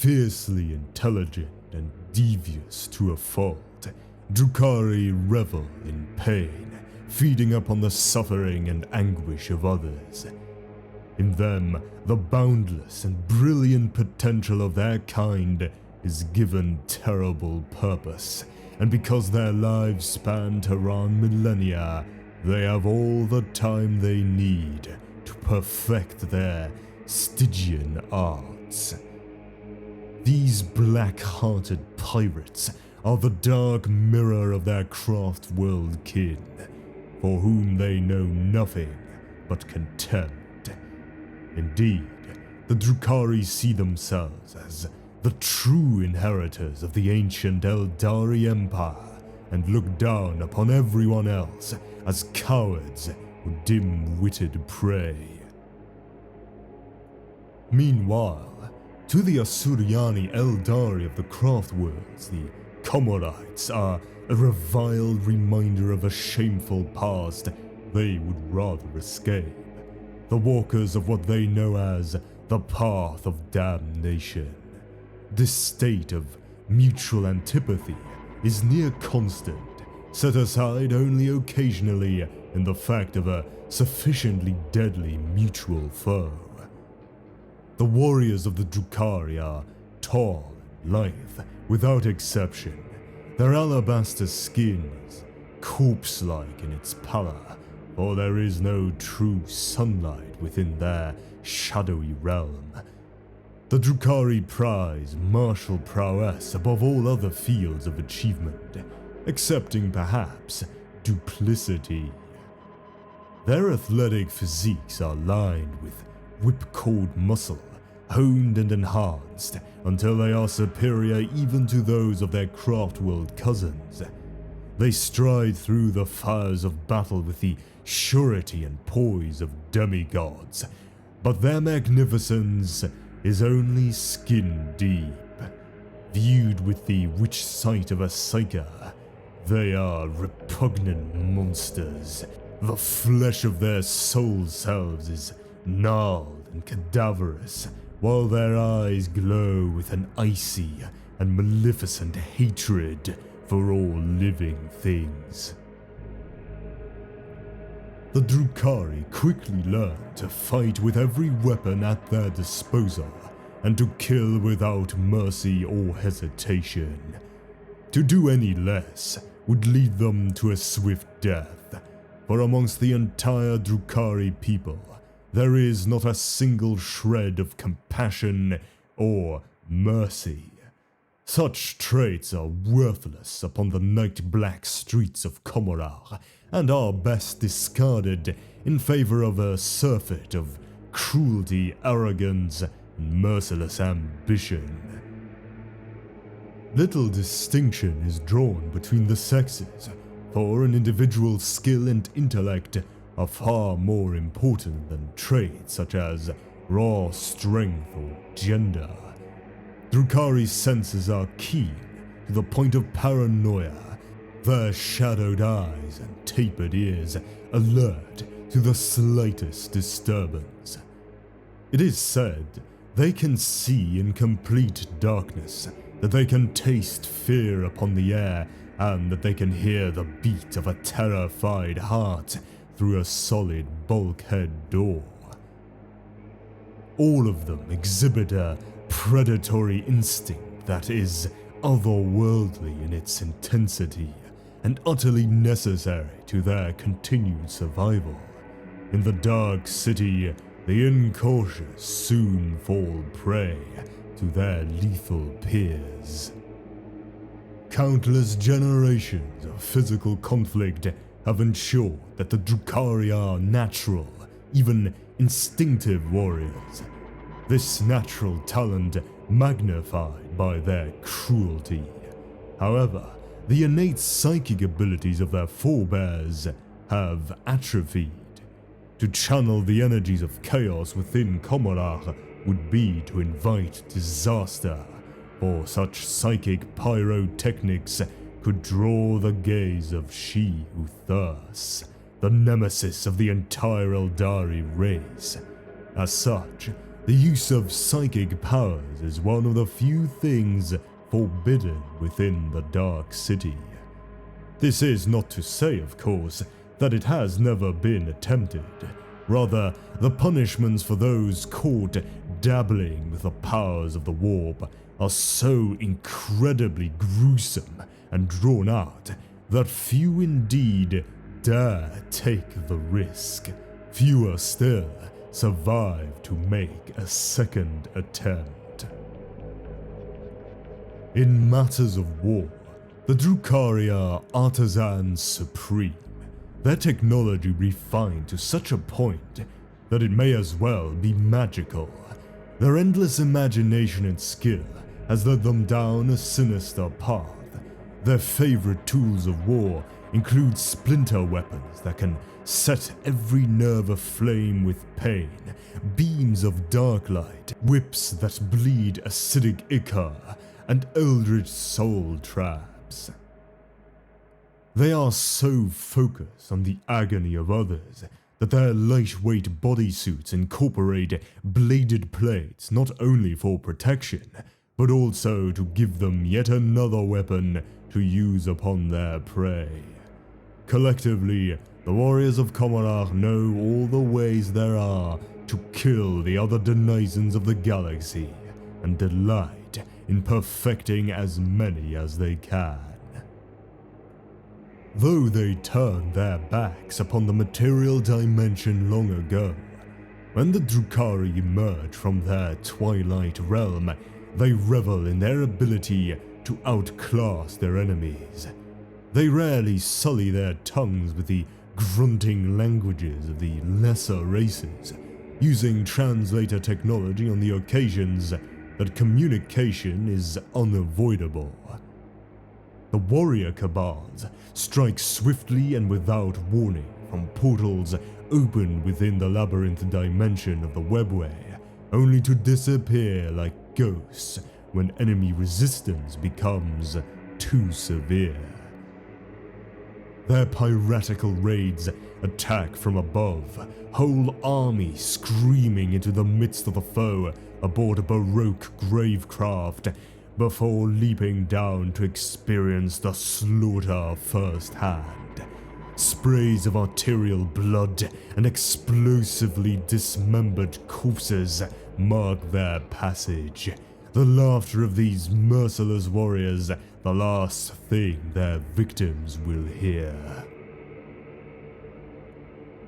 Fiercely intelligent and devious to a fault, Drukhari revel in pain, feeding upon the suffering and anguish of others. In them, the boundless and brilliant potential of their kind is given terrible purpose, and because their lives span Tehran millennia, they have all the time they need to perfect their Stygian arts. These black-hearted pirates are the dark mirror of their craft world kin, for whom they know nothing but contempt. Indeed, the Drukhari see themselves as the true inheritors of the ancient Eldari Empire and look down upon everyone else as cowards or dim-witted prey. Meanwhile, to the Asuryani Eldari of the craft worlds, the Komorites are a reviled reminder of a shameful past they would rather escape. The walkers of what they know as the path of damnation. This state of mutual antipathy is near constant, set aside only occasionally in the fact of a sufficiently deadly mutual foe. The warriors of the Drukhari are tall and lithe, without exception. Their alabaster skin is corpse-like in its pallor, for there is no true sunlight within their shadowy realm. The Drukhari prize martial prowess above all other fields of achievement, excepting perhaps duplicity. Their athletic physiques are lined with whipcord muscle, honed and enhanced until they are superior even to those of their craft-world cousins. They stride through the fires of battle with the surety and poise of demigods, but their magnificence is only skin deep. Viewed with the witch sight of a psyker, they are repugnant monsters. The flesh of their soul selves is gnarled and cadaverous, while their eyes glow with an icy and maleficent hatred for all living things. The Drukhari quickly learn to fight with every weapon at their disposal, and to kill without mercy or hesitation. To do any less would lead them to a swift death, for amongst the entire Drukhari people, there is not a single shred of compassion or mercy. Such traits are worthless upon the night-black streets of Komorar, and are best discarded in favor of a surfeit of cruelty, arrogance, and merciless ambition. Little distinction is drawn between the sexes, for an individual's skill and intellect are far more important than traits such as raw strength or gender. Drukhari's senses are keen to the point of paranoia, their shadowed eyes and tapered ears alert to the slightest disturbance. It is said they can see in complete darkness, that they can taste fear upon the air, and that they can hear the beat of a terrified heart through a solid bulkhead door. All of them exhibit a predatory instinct that is otherworldly in its intensity and utterly necessary to their continued survival. In the dark city, the incautious soon fall prey to their lethal peers. Countless generations of physical conflict have ensured that the Drukhari are natural, even instinctive warriors. This natural talent magnified by their cruelty. However, the innate psychic abilities of their forebears have atrophied. To channel the energies of chaos within Komorar would be to invite disaster, for such psychic pyrotechnics could draw the gaze of she who thirsts, the nemesis of the entire Eldari race. As such, the use of psychic powers is one of the few things forbidden within the Dark City. This is not to say, of course, that it has never been attempted. Rather, the punishments for those caught dabbling with the powers of the warp are so incredibly gruesome and drawn out that few indeed dare take the risk. Fewer still survive to make a second attempt. In matters of war, the Drukhari are artisans supreme, their technology refined to such a point that it may as well be magical. Their endless imagination and skill has led them down a sinister path. Their favorite tools of war include splinter weapons that can set every nerve aflame with pain, beams of dark light, whips that bleed acidic ichor, and eldritch soul traps. They are so focused on the agony of others that their lightweight bodysuits incorporate bladed plates not only for protection, but also to give them yet another weapon to use upon their prey. Collectively, the warriors of Comarach know all the ways there are to kill the other denizens of the galaxy, and delight in perfecting as many as they can. Though they turned their backs upon the material dimension long ago, when the Drukhari emerge from their twilight realm, they revel in their ability to outclass their enemies. They rarely sully their tongues with the grunting languages of the lesser races, using translator technology on the occasions that communication is unavoidable. The warrior cabals strike swiftly and without warning from portals opened within the labyrinth dimension of the webway, only to disappear like ghosts when enemy resistance becomes too severe. Their piratical raids attack from above, whole armies screaming into the midst of the foe aboard a baroque gravecraft, before leaping down to experience the slaughter firsthand. Sprays of arterial blood and explosively dismembered corpses mark their passage. The laughter of these merciless warriors, the last thing their victims will hear.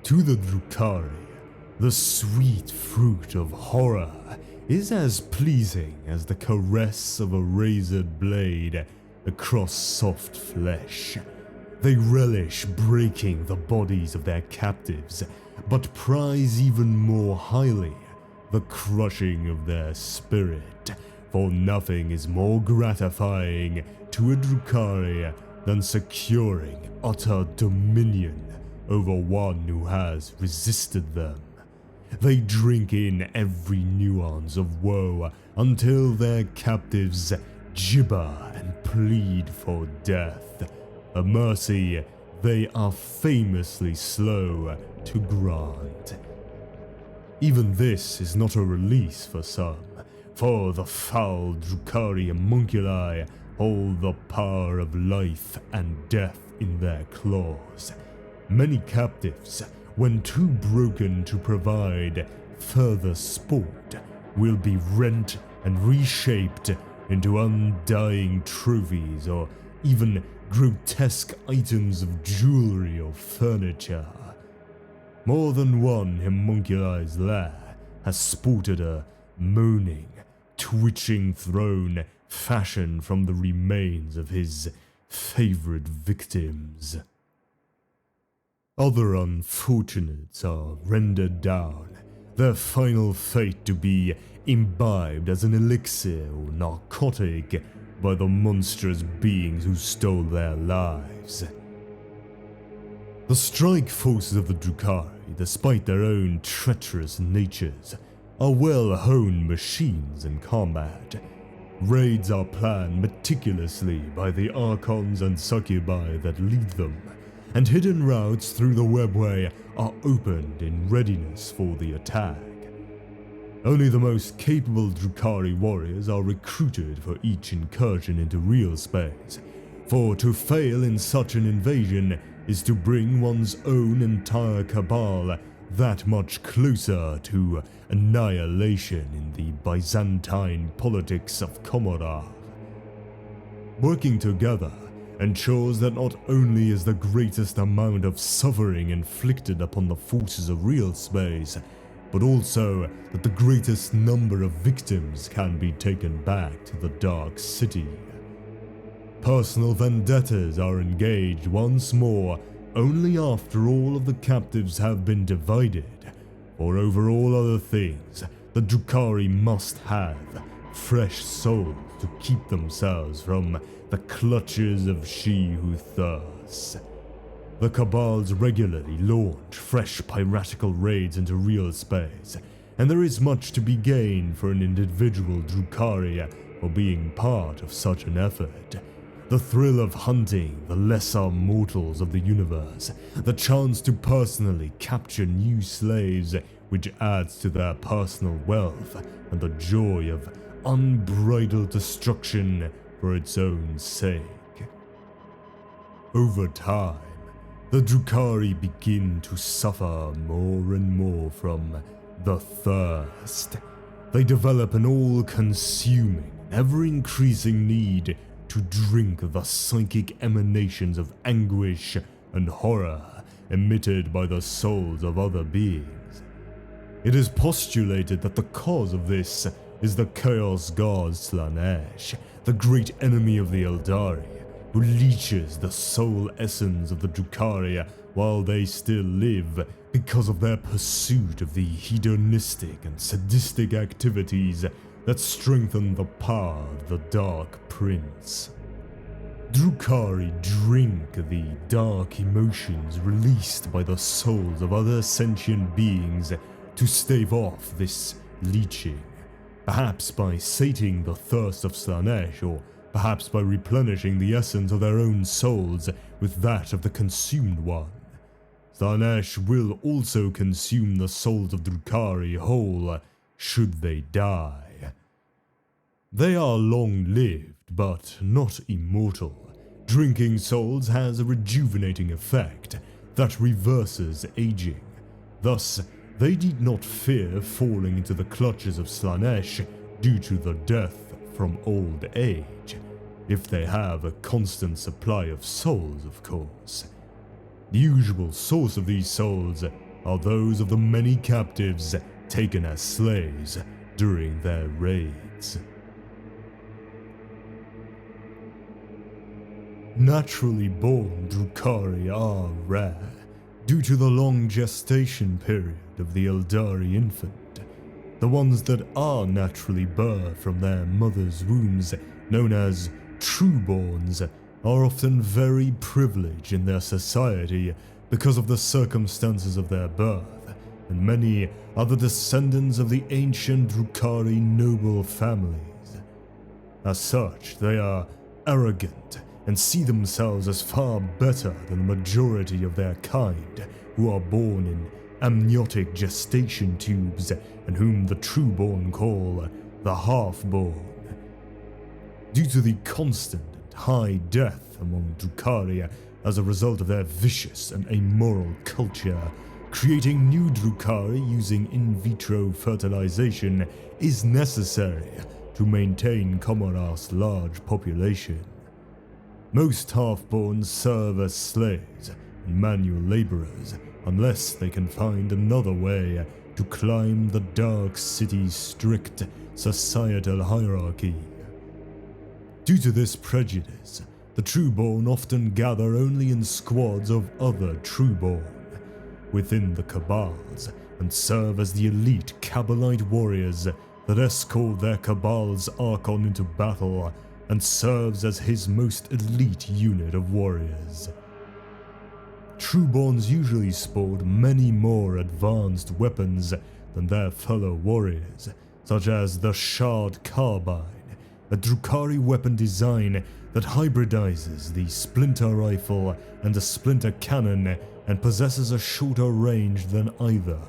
To the Drukhari, the sweet fruit of horror is as pleasing as the caress of a razored blade across soft flesh. They relish breaking the bodies of their captives, but prize even more highly the crushing of their spirit, for nothing is more gratifying to a Drukhari than securing utter dominion over one who has resisted them. They drink in every nuance of woe until their captives gibber and plead for death, a mercy they are famously slow to grant. Even this is not a release for some, for the foul Drukhari homunculi hold the power of life and death in their claws. Many captives, when too broken to provide further sport, will be rent and reshaped into undying trophies or even grotesque items of jewelry or furniture. More than one homunculi's lair has sported a moaning, twitching throne fashioned from the remains of his favorite victims. Other unfortunates are rendered down, their final fate to be imbibed as an elixir or narcotic by the monstrous beings who stole their lives. The strike forces of the Drukhari, despite their own treacherous natures, are well-honed machines in combat. Raids are planned meticulously by the archons and succubi that lead them, and hidden routes through the webway are opened in readiness for the attack. Only the most capable Drukhari warriors are recruited for each incursion into real space, for to fail in such an invasion is to bring one's own entire cabal that much closer to annihilation in the Byzantine politics of Commodore. Working together ensures that not only is the greatest amount of suffering inflicted upon the forces of real space, but also that the greatest number of victims can be taken back to the Dark City. Personal vendettas are engaged once more only after all of the captives have been divided, for over all other things, the Drukhari must have fresh souls to keep themselves from the clutches of she who thirsts. The Cabals regularly launch fresh piratical raids into real space, and there is much to be gained for an individual Drukhari for being part of such an effort. The thrill of hunting the lesser mortals of the universe, the chance to personally capture new slaves, which adds to their personal wealth, and the joy of unbridled destruction for its own sake. Over time, the Drukhari begin to suffer more and more from the thirst. They develop an all-consuming, ever-increasing need to drink the psychic emanations of anguish and horror emitted by the souls of other beings. It is postulated that the cause of this is the Chaos God Slaanesh, the great enemy of the Eldari, who leeches the soul essence of the Drukhari while they still live because of their pursuit of the hedonistic and sadistic activities that strengthen the power of the Dark Prince. Drukhari drink the dark emotions released by the souls of other sentient beings to stave off this leeching, perhaps by sating the thirst of Slaanesh, or perhaps by replenishing the essence of their own souls with that of the consumed one. Slaanesh will also consume the souls of Drukhari whole, should they die. They are long-lived, but not immortal. Drinking souls has a rejuvenating effect that reverses aging. Thus, they need not fear falling into the clutches of Slaanesh due to the death from old age, if they have a constant supply of souls, of course. The usual source of these souls are those of the many captives taken as slaves during their raids. Naturally born Drukhari are rare, due to the long gestation period of the Eldari infant. The ones that are naturally birthed from their mother's wombs, known as trueborns, are often very privileged in their society because of the circumstances of their birth, and many are the descendants of the ancient Drukhari noble families. As such, they are arrogant and see themselves as far better than the majority of their kind, who are born in amniotic gestation tubes and whom the trueborn call the halfborn. Due to the constant and high death among Drukhari as a result of their vicious and amoral culture, creating new Drukhari using in vitro fertilization is necessary to maintain Commodor's large population. Most halfborns serve as slaves and manual laborers unless they can find another way to climb the Dark City's strict societal hierarchy. Due to this prejudice, the Trueborn often gather only in squads of other Trueborn within the Cabals and serve as the elite Cabalite warriors that escort their Cabal's Archon into battle and serves as his most elite unit of warriors. Trueborns usually sport many more advanced weapons than their fellow warriors, such as the Shard Carbine, a Drukhari weapon design that hybridizes the Splinter Rifle and the Splinter Cannon and possesses a shorter range than either.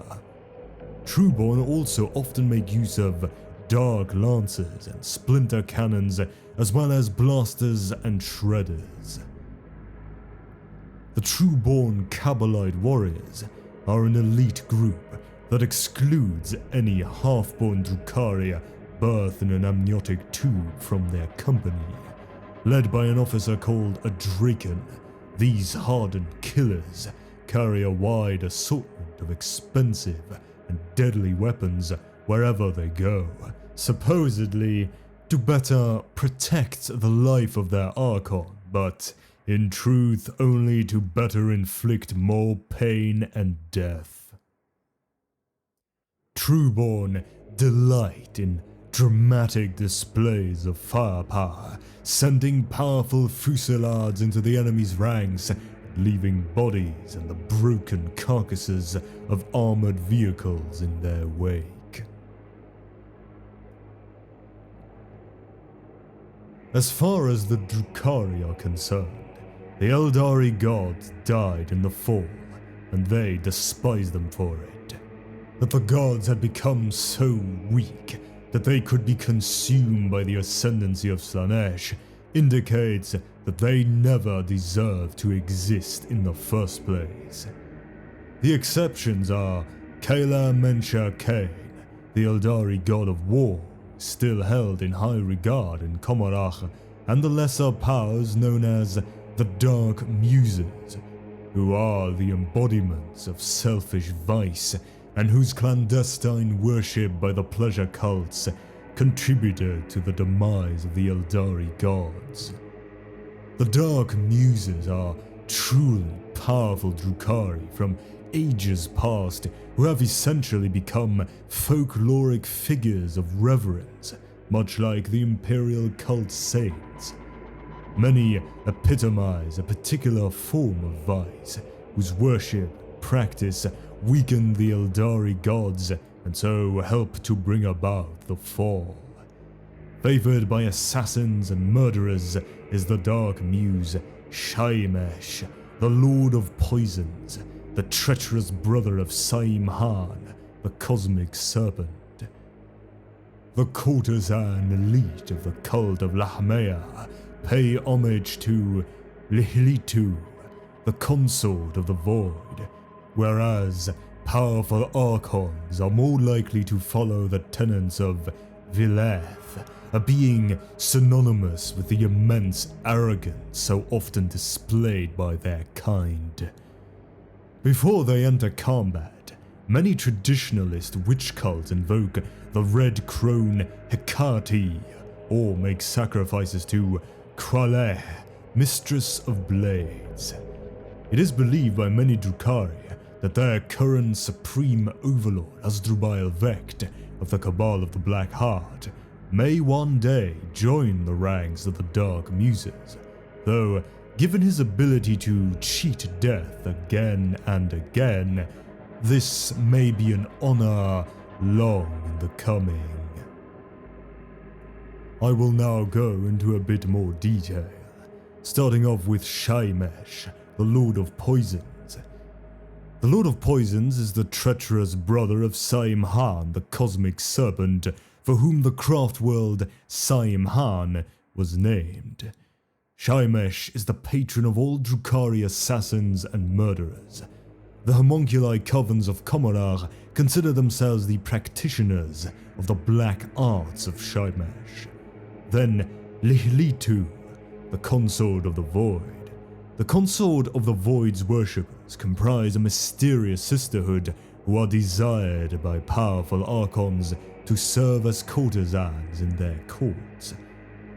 Trueborn also often make use of dark lancers and splinter cannons, as well as blasters and shredders. The Trueborn Kabbalite warriors are an elite group that excludes any half-born Drukhari birthed in an amniotic tube from their company. Led by an officer called a Draken, these hardened killers carry a wide assortment of expensive and deadly weapons wherever they go, supposedly to better protect the life of their Archon, but in truth only to better inflict more pain and death. Trueborn delight in dramatic displays of firepower, sending powerful fusillades into the enemy's ranks, leaving bodies and the broken carcasses of armored vehicles in their wake. As far as the Drukhari are concerned, the Eldari gods died in the fall, and they despised them for it. That the gods had become so weak that they could be consumed by the ascendancy of Slaanesh indicates that they never deserved to exist in the first place. The exceptions are Kayla Mencha Kane, the Eldari god of war, still held in high regard in Comarach, and the lesser powers known as the Dark Muses, who are the embodiments of selfish vice and whose clandestine worship by the pleasure cults contributed to the demise of the Eldari gods. The Dark Muses are truly powerful Drukhari from ages past who have essentially become folkloric figures of reverence, much like the imperial cult saints. Many epitomize a particular form of vice, whose worship and practice weaken the Eldari gods and so help to bring about the fall. Favored by assassins and murderers is the Dark Muse Shaimesh, the Lord of Poisons, the treacherous brother of Saim-Han, the Cosmic Serpent. The courtesan elite of the cult of Lahmea pay homage to Lihlitu, the consort of the Void, whereas powerful Archons are more likely to follow the tenets of Vileth, a being synonymous with the immense arrogance so often displayed by their kind. Before they enter combat, many traditionalist witch cults invoke the Red Crone Hecate, or make sacrifices to Kraleh, Mistress of Blades. It is believed by many Drukhari that their current supreme overlord, Asdrubal Vecht of the Cabal of the Black Heart, may one day join the ranks of the Dark Muses, though given his ability to cheat death again and again, this may be an honor long in the coming. I will now go into a bit more detail, starting off with Shaimesh, the Lord of Poisons. The Lord of Poisons is the treacherous brother of Saim-Han, the Cosmic Serpent, for whom the craft world Saim-Han was named. Shaimesh is the patron of all Drukhari assassins and murderers. The homunculi covens of Comarach consider themselves the practitioners of the black arts of Shaimesh. Then Lihlitu, the consort of the Void. The consort of the Void's worshippers comprise a mysterious sisterhood who are desired by powerful Archons to serve as courtesans in their courts.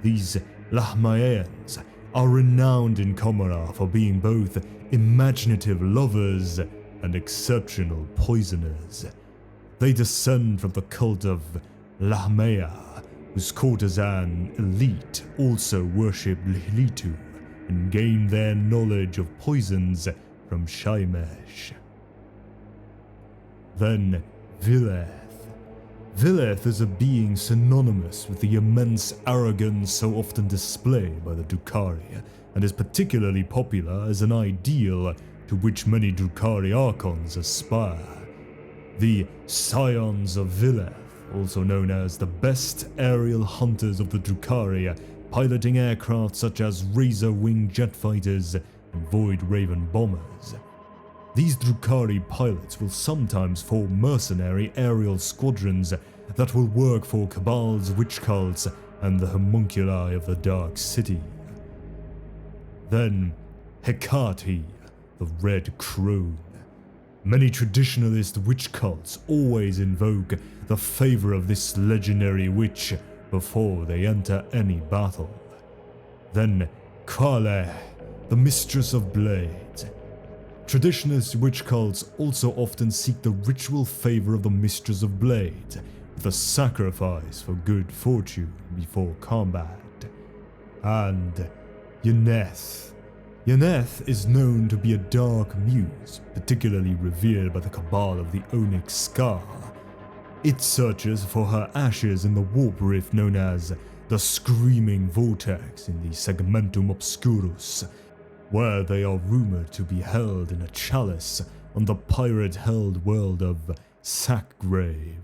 These Lahmaeans are renowned in Comarach for being both imaginative lovers and exceptional poisoners. They descend from the cult of Lahmea, whose courtesan elite also worship Lihlitu and gain their knowledge of poisons from Shaimesh. Then Vileth. Vileth is a being synonymous with the immense arrogance so often displayed by the Drukhari, and is particularly popular as an ideal to which many Drukhari Archons aspire. The Scions of Vileth, also known as the best aerial hunters of the Drukhari, piloting aircraft such as razor-wing jet fighters and Void Raven bombers. These Drukhari pilots will sometimes form mercenary aerial squadrons that will work for Cabal's witch cults and the homunculi of the Dark City. Then, Hecate, the Red Crone. Many traditionalist witch cults always invoke the favor of this legendary witch before they enter any battle. Then, Kale, the Mistress of Blades. Traditionalist witch cults also often seek the ritual favor of the Mistress of Blades, with a sacrifice for good fortune before combat. And Yeneth. Yeneth is known to be a dark muse, particularly revered by the Cabal of the Onyx Scar. It searches for her ashes in the warp rift known as the Screaming Vortex in the Segmentum Obscurus, where they are rumored to be held in a chalice on the pirate-held world of Sackgrave.